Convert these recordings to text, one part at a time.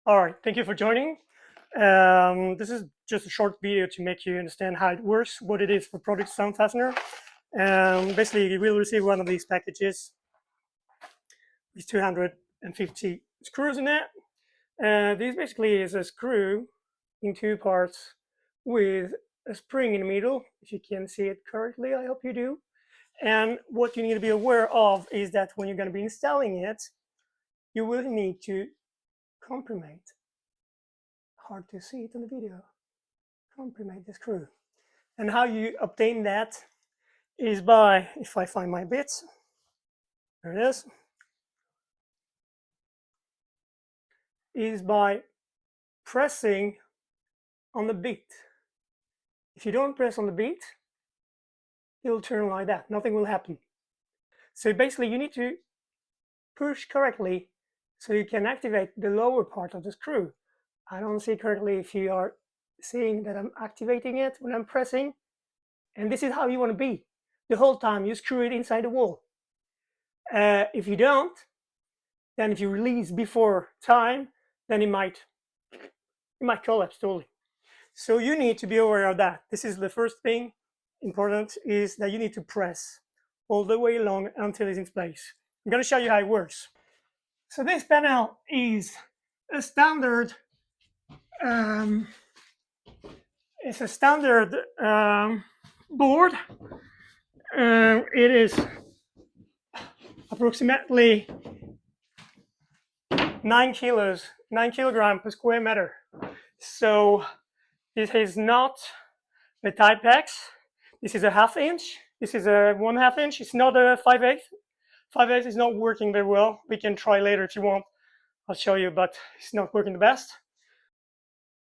All right, thank you for joining. This is just a short video to make you understand how it works, what it is for product Sound Fastener. Basically, you will receive one of these packages with 250 screws in it. This basically is a screw in two parts with a spring in the middle. If you can see it correctly, I hope you do. And what you need to be aware of is that when you're going to be installing it, you will need to comprimate. Hard to see it on the video. Comprimate the screw. And how you obtain that is by, if I find my bits, there it is by pressing on the bit. If you don't press on the bit, it'll turn like that. Nothing will happen. So basically, you need to push correctly so you can activate the lower part of the screw. I don't see correctly if you are seeing that I'm activating it when I'm pressing. And this is how you want to be. The whole time you screw it inside the wall. If you don't, then if you release before time, then it might collapse totally. So you need to be aware of that. This is the first thing important, is that you need to press all the way along until it's in place. I'm going to show you how it works. So this panel is a standard board. It is approximately 9 kilograms per square meter. So this is not the Type X. This is a 1/2 inch. This is a 1/2 inch. It's not a 5/8. 5/8 is not working very well. We can try later if you want. I'll show you, but it's not working the best.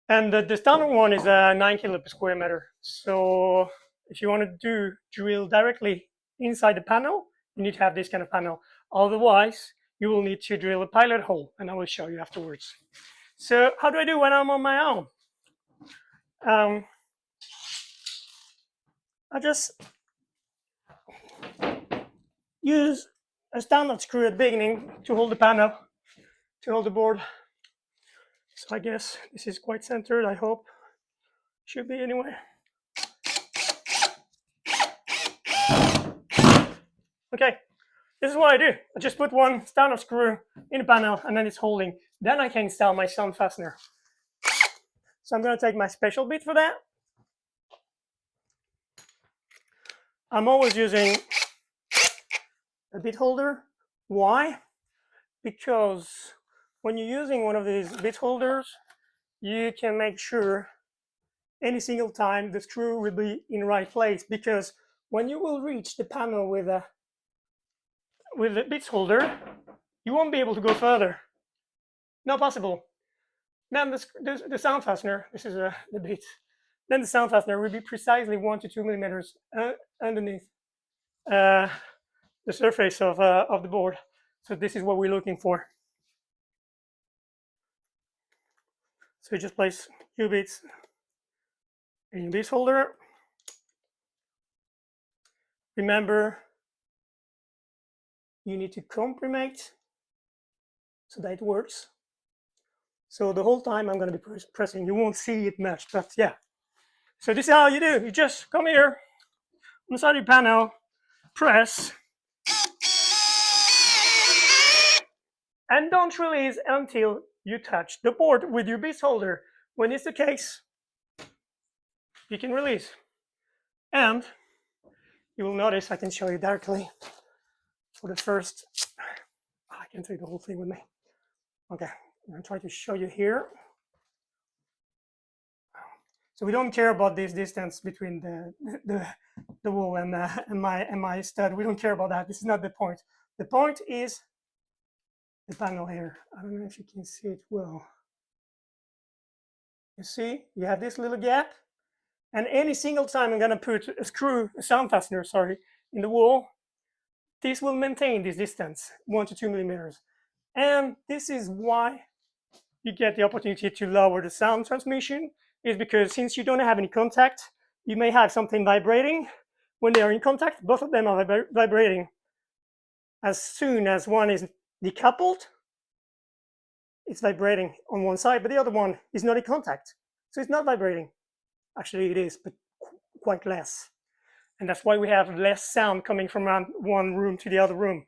And the standard one is a 9 kilo per square meter. So if you want to drill directly inside the panel, you need to have this kind of panel. Otherwise, you will need to drill a pilot hole, and I will show you afterwards. So how do I do when I'm on my own? I just use a standard screw at the beginning to hold the panel, to hold the board. So I guess this is quite centered, I hope. Should be anyway. Okay, this is what I do. I just put one standard screw in the panel and then it's holding. Then I can install my Sound Fastener. So I'm going to take my special bit for that. I'm always using a bit holder. Why? Because when you're using one of these bit holders, you can make sure any single time the screw will be in the right place, because when you will reach the panel with the bit holder, you won't be able to go further. Not possible. Then the Sound Fastener, this is the bit, then the Sound Fastener will be precisely 1 to 2 millimeters underneath the surface of the board. So this is what we're looking for. So you just place few bits in this holder. Remember, you need to comprimate so that it works. So the whole time I'm going to be pressing. You won't see it much, but yeah. So this is how you do. You just come here on the side of your panel, press, and don't release until you touch the board with your bit holder. When it's the case, you can release. And you will notice, I can show you directly for the first, I can take the whole thing with me. Okay, I'm going to try to show you here. So we don't care about this distance between the wall and my stud. We don't care about that. This is not the point. The point is the panel here. I don't know if you can see it well. You see, you have this little gap, and any single time I'm going to put a Sound Fastener, in the wall, this will maintain this distance, 1 to 2 millimeters. And this is why you get the opportunity to lower the sound transmission is because since you don't have any contact, you may have something vibrating. When they are in contact, both of them are vibrating. As soon as one is decoupled, it's vibrating on one side, but the other one is not in contact. So it's not vibrating. Actually, it is, but quite less. And that's why we have less sound coming from one room to the other room.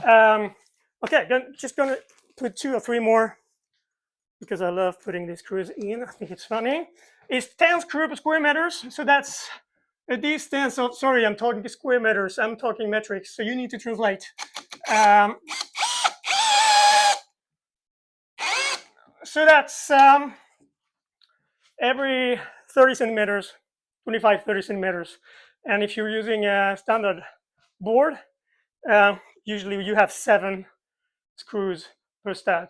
Okay, just gonna put 2 or 3 more because I love putting these screws in. I think it's funny. It's 10 screws per square meters, so that's a distance of, sorry, I'm talking square meters, I'm talking metrics, so you need to translate. So that's every 30 centimeters, 25, 30 centimeters. And if you're using a standard board, usually you have 7 screws per stud.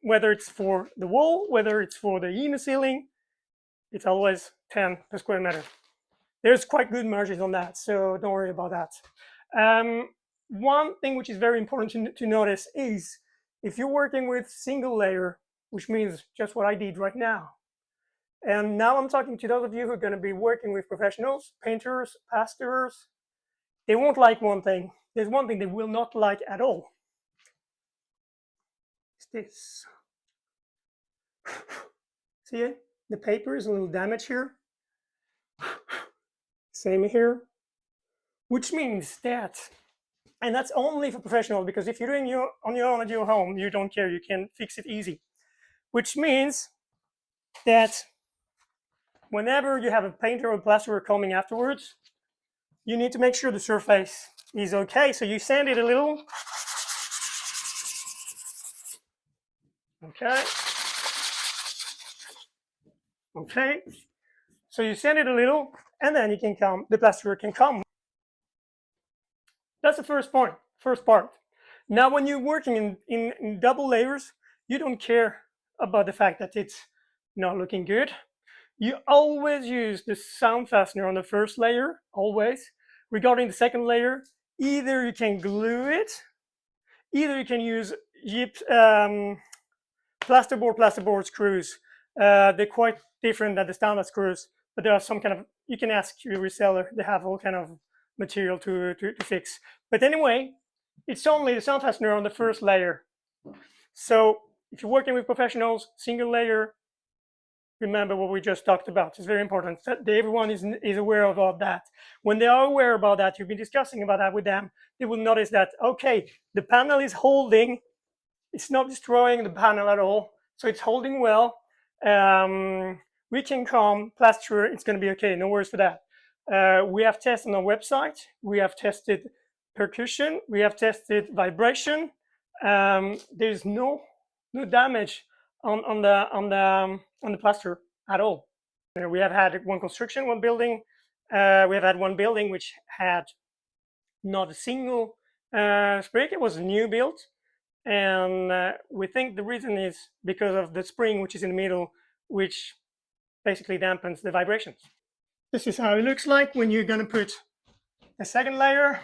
Whether it's for the wall, whether it's for the inner ceiling, it's always 10 per square meter. There's quite good margins on that, so don't worry about that. One thing which is very important to notice is if you're working with single layer, which means just what I did right now. And now I'm talking to those of you who are going to be working with professionals, painters, plasterers. They won't like one thing. There's one thing they will not like at all. It's this. See it? The paper is a little damaged here. Same here. Which means that, and that's only for professionals, because if you're doing on your own at your home, you don't care, you can fix it easy. Which means that whenever you have a painter or plasterer coming afterwards, you need to make sure the surface is okay. So you sand it a little. Okay. Okay. So you sand it a little, and then you can come, the plasterer can come. That's the first point, first part. Now, when you're working in double layers, you don't care about the fact that it's not looking good. You always use the sound fastener on the first layer, always. Regarding the second layer, either you can glue it, either you can use plasterboard screws. They're quite different than the standard screws, but there are some kind of, you can ask your reseller, they have all kind of material to fix. But anyway, it's only the sound fastener on the first layer. So if you're working with professionals, single layer, remember what we just talked about. It's very important that everyone is aware about that. When they are aware about that, you've been discussing about that with them, they will notice that, okay, the panel is holding, it's not destroying the panel at all, so it's holding well. We can come, plaster, it's going to be okay, no worries for that. We have tested on our website, we have tested percussion, we have tested vibration. There's no damage on the plaster at all. We have had one construction, one building. We have had one building which had not a single spring. It was a new build, and we think the reason is because of the spring which is in the middle, which basically dampens the vibrations. This is how it looks like when you're going to put a second layer.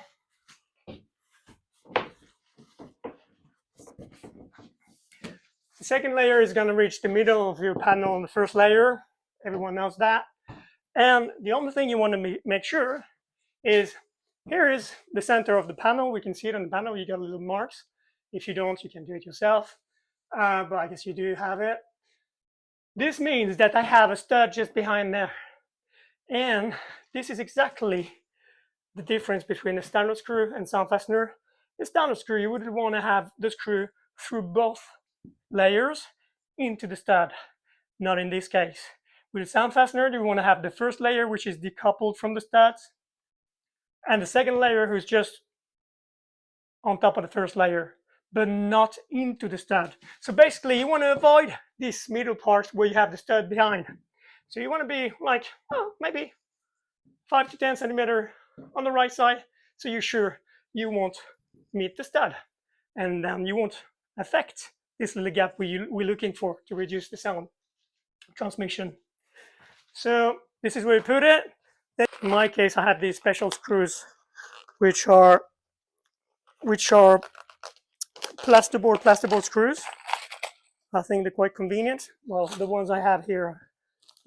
The second layer is going to reach the middle of your panel on the first layer. Everyone knows that. And the only thing you want to make sure is, here is the center of the panel. We can see it on the panel. You got little marks. If you don't, you can do it yourself. But I guess you do have it. This means that I have a stud just behind there. And this is exactly the difference between a standard screw and sound fastener. A standard screw, you would want to have the screw through both layers into the stud. Not in this case. With a sound fastener, you want to have the first layer, which is decoupled from the studs, and the second layer, who's just on top of the first layer, but not into the stud. So basically, you want to avoid this middle part where you have the stud behind. So you want to be like, well, maybe 5 to 10 centimeters on the right side, so you're sure you won't meet the stud, and then you won't affect this little gap we're looking for to reduce the sound transmission. So this is where we put it. Then in my case, I have these special screws, which are plasterboard screws. I think they're quite convenient. Well, the ones I have here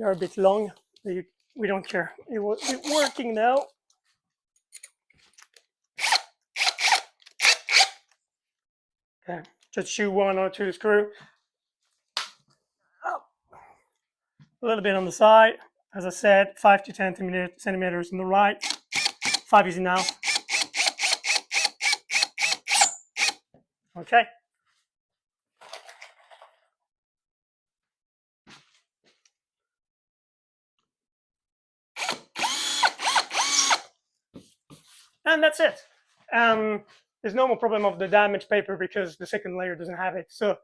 are a bit long. We don't care. It will be working now. Okay, just shoot 1 or 2 screw. Oh. A little bit on the side. As I said, 5 to 10 centimeters on the right. 5 is enough. Okay. And that's it. There's no more problem of the damaged paper because the second layer doesn't have it. So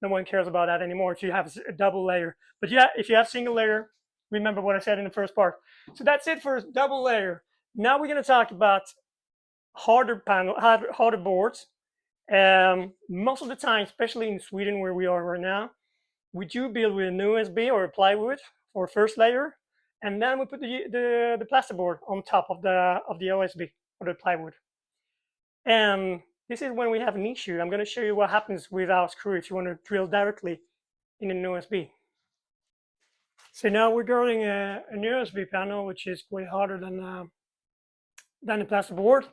no one cares about that anymore if you have a double layer. But yeah, if you have single layer, remember what I said in the first part. So that's it for double layer. Now we're going to talk about harder boards. Most of the time, especially in Sweden where we are right now, we do build with an USB or a plywood for first layer, and then we put the plasterboard on top of the OSB or the plywood. And this is when we have an issue. I'm going to show you what happens with our screw if you want to drill directly in an OSB. So now we're drilling an OSB panel, which is way harder than the plasterboard.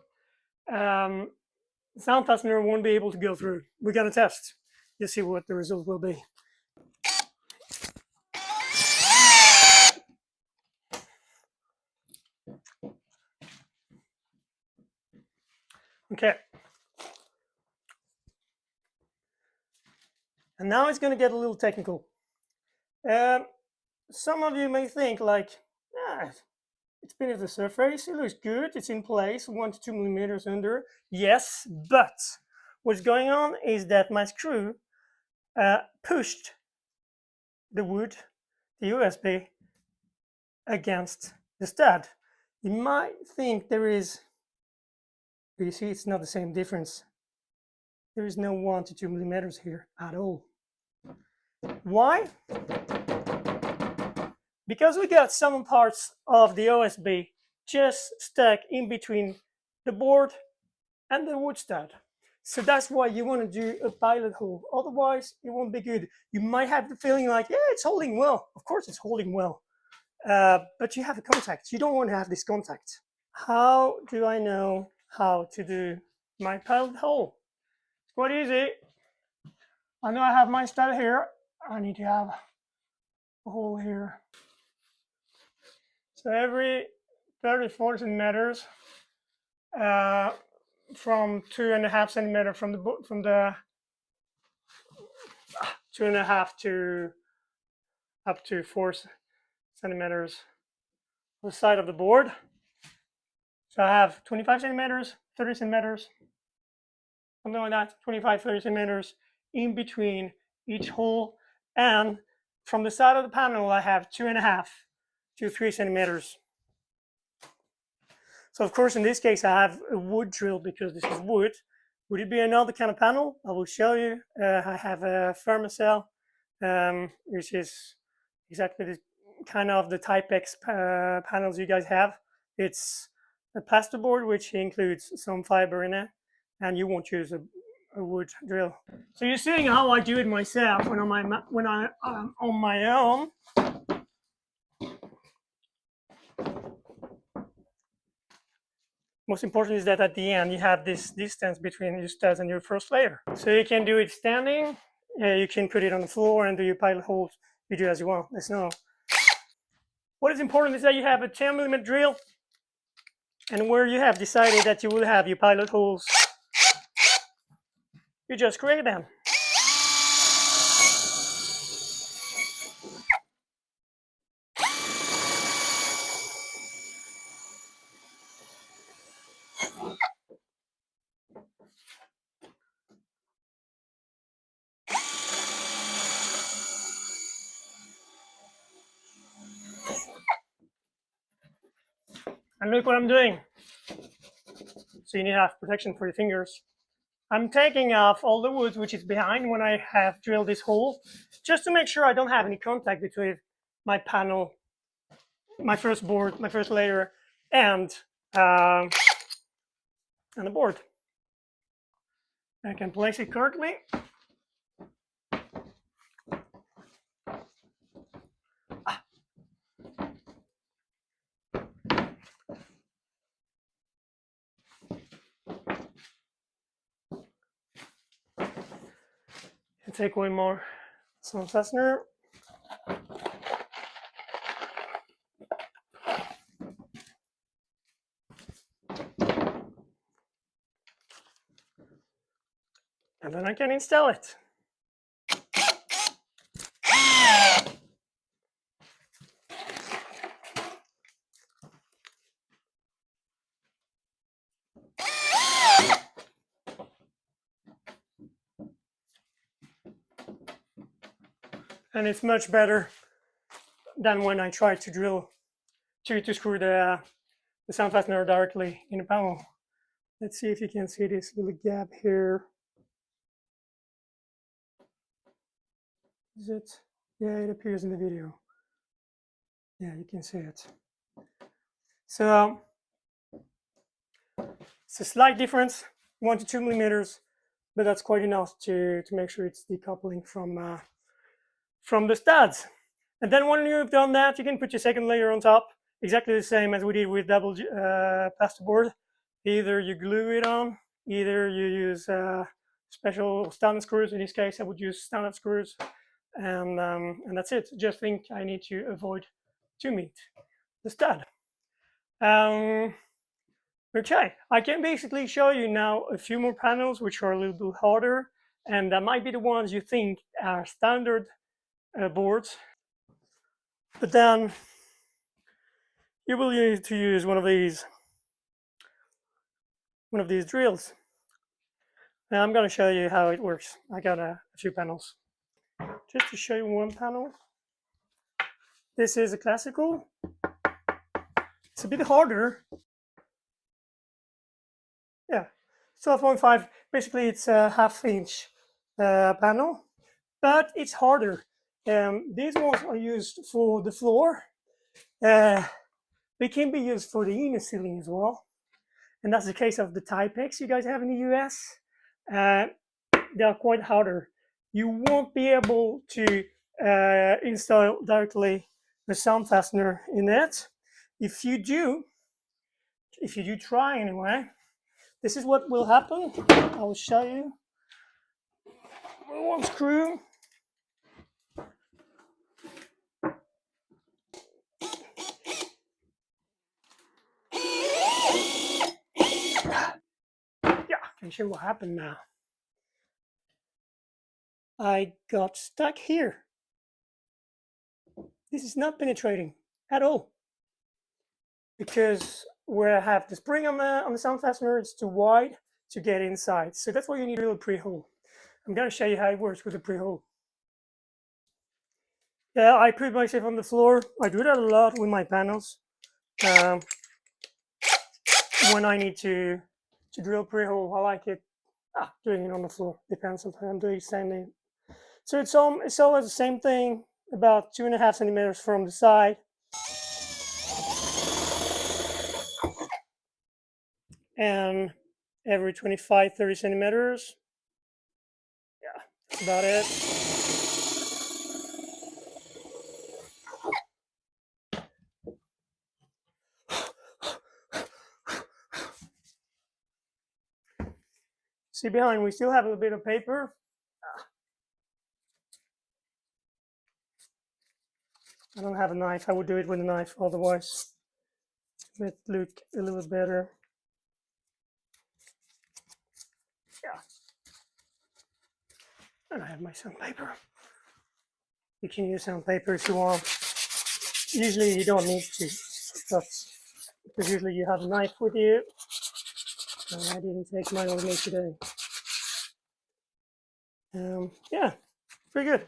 Sound Fastener won't be able to go through. We're going to test. You'll see what the result will be. Okay. And now it's going to get a little technical. Some of you may think like, it's beneath the surface, it looks good, it's in place, 1 to 2 millimeters under. Yes, but what's going on is that my screw pushed the wood, the USB, against the stud. You might think there is, but you see it's not the same difference. There is no 1 to 2 millimeters here at all. Why? Because we got some parts of the OSB just stuck in between the board and the wood stud. So that's why you want to do a pilot hole. Otherwise, it won't be good. You might have the feeling like, yeah, it's holding well. Of course it's holding well. But you have a contact. You don't want to have this contact. How do I know how to do my pilot hole? It's quite easy. I know I have my stud here. I need to have a hole here. So every 34 centimeters, from 2.5 centimeter from the 2.5 to up to 4 centimeters on the side of the board. So I have 25 centimeters, 30 centimeters, something like that, 25, 30 centimeters in between each hole. And from the side of the panel, I have 2.5 to 3 centimeters. So of course, in this case, I have a wood drill because this is wood. Would it be another kind of panel? I will show you. I have a Thermacell, which is exactly the kind of the Type X panels you guys have. It's a plasterboard, which includes some fiber in it, and you won't use a wood drill. So you're seeing how I do it myself when I'm on my own. Most important is that at the end you have this distance between your studs and your first layer. So you can do it standing, you can put it on the floor and do your pilot holes. You do as you want. There's no. What is important is that you have a 10mm drill, and where you have decided that you will have your pilot holes, you just create them. And look what I'm doing. So you need to have protection for your fingers. I'm taking off all the wood which is behind when I have drilled this hole, just to make sure I don't have any contact between my panel, my first board, my first layer, and the board. I can place it correctly. take away more Sound Fastener. And then I can install it. And it's much better than when I try to drill to screw the Sound Fastener directly in the panel. Let's see if you can see this little gap here. Is it? Yeah, it appears in the video. Yeah, you can see it. So it's a slight difference, 1 to 2 millimeters, but that's quite enough to make sure it's decoupling from the studs. And then when you've done that, you can put your second layer on top, exactly the same as we did with double plasterboard. Either you glue it on, either you use special standard screws. In this case, I would use standard screws, and that's it. Just think I need to avoid to meet the stud. Okay, I can basically show you now a few more panels which are a little bit harder, and that might be the ones you think are standard boards, but then you will need to use one of these drills. And I'm going to show you how it works. I got a few panels. Just to show you one panel. This is a classical. It's a bit harder. Yeah, 12.5. Basically, it's a half-inch panel, but it's harder. These ones are used for the floor. They can be used for the inner ceiling as well. And that's the case of the Typex you guys have in the US. They are quite harder. You won't be able to install directly the Sound Fastener in it. If you do try anyway, this is what will happen. I will show you. One screw. Yeah, I can show you what happened now. I got stuck here. This is not penetrating at all, because where I have the spring on the Sound Fastener, it's too wide to get inside. So that's why you need a little pre-hole. I'm going to show you how it works with a pre-hole. Yeah, I put myself on the floor. I do that a lot with my panels. When I need to drill pre-hole, I like it doing it on the floor. Depends on how I'm doing standing. So it's always the same thing, about 2.5 centimeters from the side. And every 25-30 centimeters. Yeah, that's about it. See behind, we still have a bit of paper. I don't have a knife. I would do it with a knife, otherwise it would look a little better. Yeah. And I have my sandpaper. You can use sandpaper if you want. Usually you don't need to, because usually you have a knife with you. And I didn't take mine with me today. Yeah, pretty good.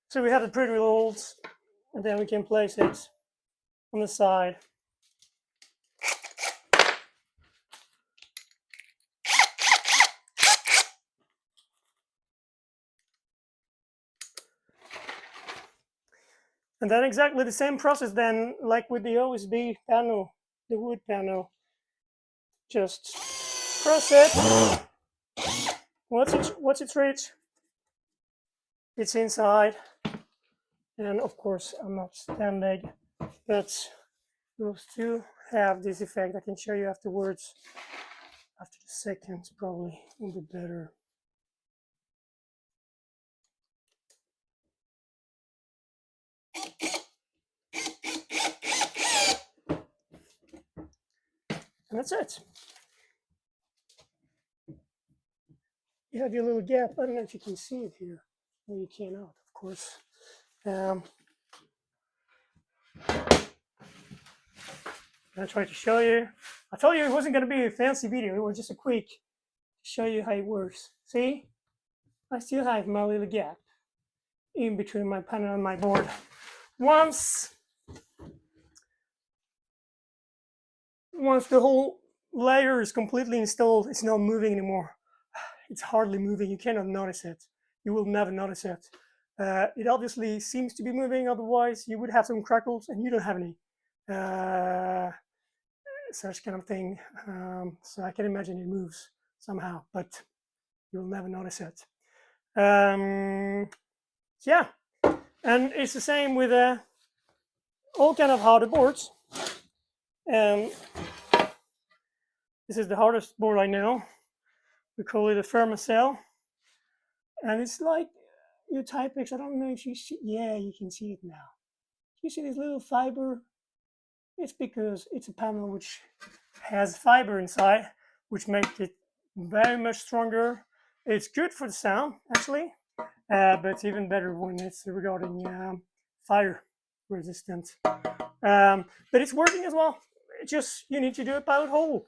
So we have the pre-drill holes, and then we can place it on the side. And then exactly the same process then, like with the OSB panel, the wood panel. Just press it. Once it's reached, it's inside. And of course, I'm not standing, but you'll still have this effect. I can show you afterwards. After the seconds, probably will be better. And that's it. You have your little gap. I don't know if you can see it here. No, you cannot, of course. I tried to show you. I told you it wasn't going to be a fancy video. It was just a quick show you how it works. See? I still have my little gap in between my panel and my board. Once the whole layer is completely installed, it's not moving anymore. It's hardly moving. You cannot notice it. You will never notice it. It obviously seems to be moving, otherwise you would have some crackles, and you don't have any such kind of thing. So I can imagine it moves somehow, but you'll never notice it. Yeah, and it's the same with all kind of harder boards. This is the hardest board I know. We call it a Thermacell, and it's like your Typex. I don't know if you see. Yeah, you can see it now. You see this little fiber? It's because it's a panel which has fiber inside, which makes it very much stronger. It's good for the sound, actually, but it's even better when it's regarding fire resistant. But it's working as well. It's just you need to do a pilot hole.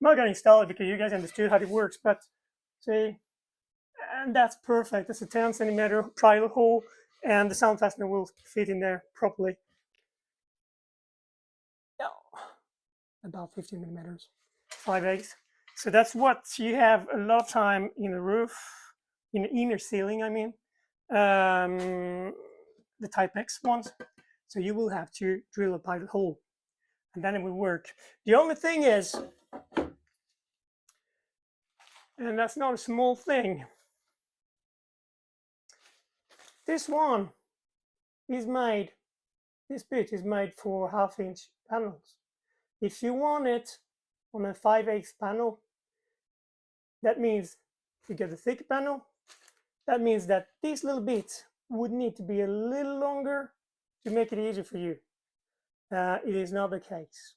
I'm not going to install it because you guys understood how it works, but see, and that's perfect. It's a 10 centimeter pilot hole, and the Sound Fastener will fit in there properly. About 15 millimeters, 5/8. So that's what you have a lot of time in the roof, in the inner ceiling, I mean, the Typex ones. So you will have to drill a pilot hole, and then it will work. The only thing is, and that's not a small thing, this one is made, this bit is made for 1/2-inch panels. If you want it on a 5/8 panel, that means if you get a thick panel, that means that these little bits would need to be a little longer to make it easier for you. It is not the case.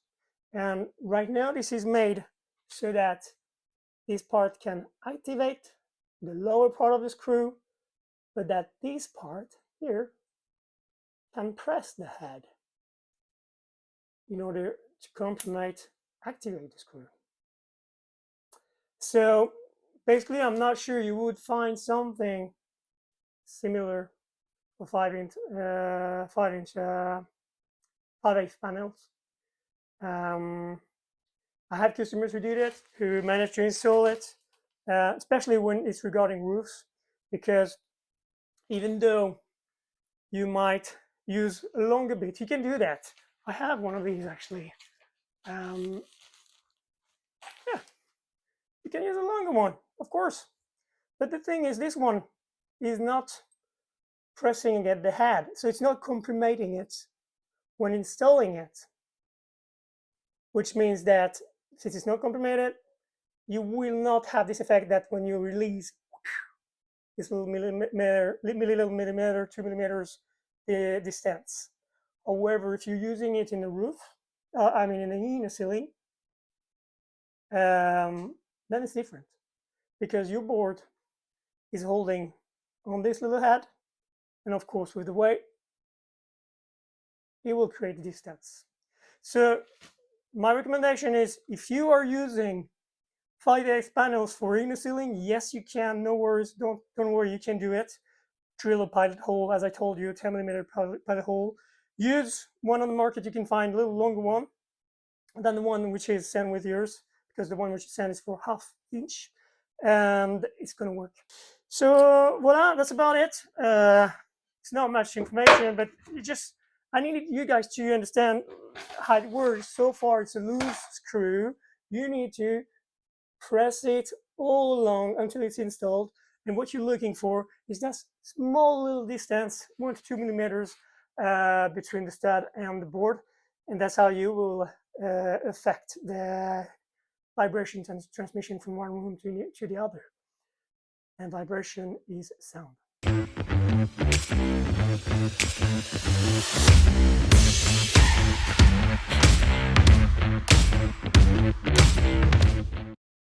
And right now this is made so that this part can activate the lower part of the screw, but that this part here can press the head in order to complement, activate the screw. So basically, I'm not sure you would find something similar for 5-inch 5/8 panels. I have customers who do that, who manage to install it, especially when it's regarding roofs, because even though you might use a longer bit, you can do that. I have one of these actually. Yeah, you can use a longer one, of course. But the thing is, this one is not pressing at the head, so it's not comprimating it when installing it, which means that since it's not comprimated, you will not have this effect that when you release this little millimeter, 2 millimeters distance. However, if you're using it in the roof, in the inner ceiling, then it's different because your board is holding on this little head, and of course with the weight, it will create distance. So my recommendation is, if you are using 5/8 panels for inner ceiling, yes, you can. No worries. Don't worry. You can do it. Drill a pilot hole, as I told you, 10 millimeter pilot hole. Use one on the market. You can find a little longer one than the one which is sent with yours, because the one which is sent is for 1/2 inch, and it's going to work. So voila, that's about it. It's not much information, but I needed you guys to understand how it works. So far, it's a loose screw. You need to press it all along until it's installed. And what you're looking for is that small little distance, 1 to 2 millimeters between the stud and the board. And that's how you will affect the vibrations and transmission from one room to the other. and vibration is sound.